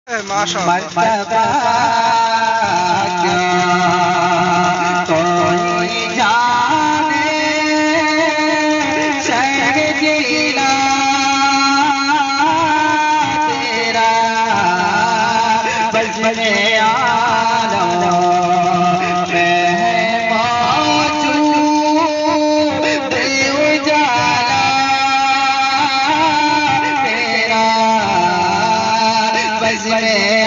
مرتبہ کیا کوئی جانے شہر جیلا تیرا بس میں عالم میں موجود اجالا تیرا بس میں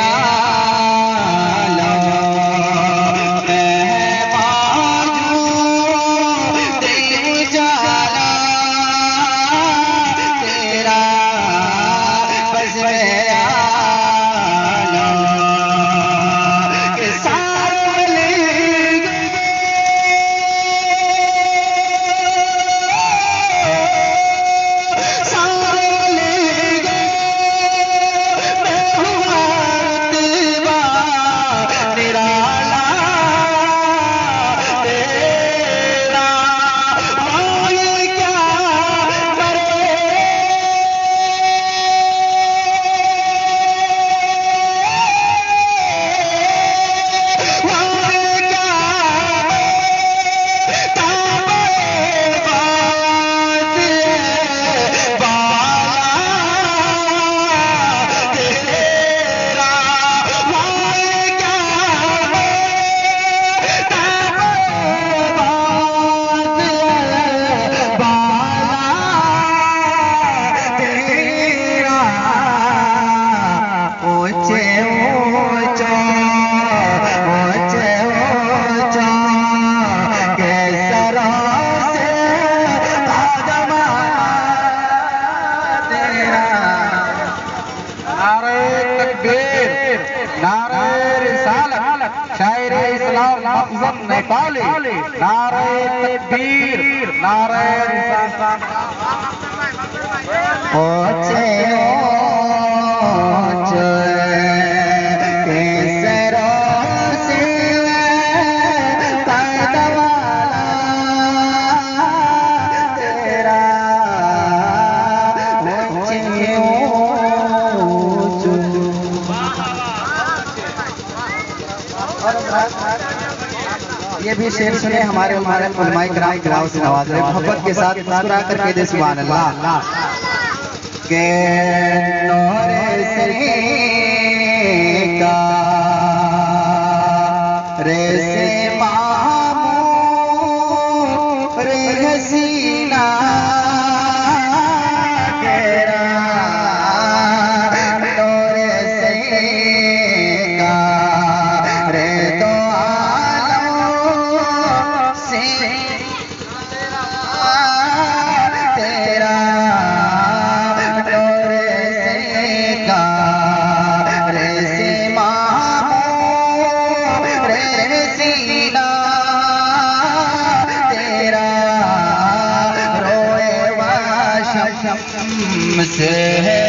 نعرہ رسالت شاعر اسلام مخزن نیپالی نعرہ تکبیر نعرہ رسالت اونچے یہ بھی شعر سنے ہمارے علماء کرام کلاؤ سے نواز رہے محبت کے ساتھ مسکرا کر کے دے سبحان اللہ کہ نور سرے کا ریسے مامور حسینہ تیرا نور سرے کا رے تو سے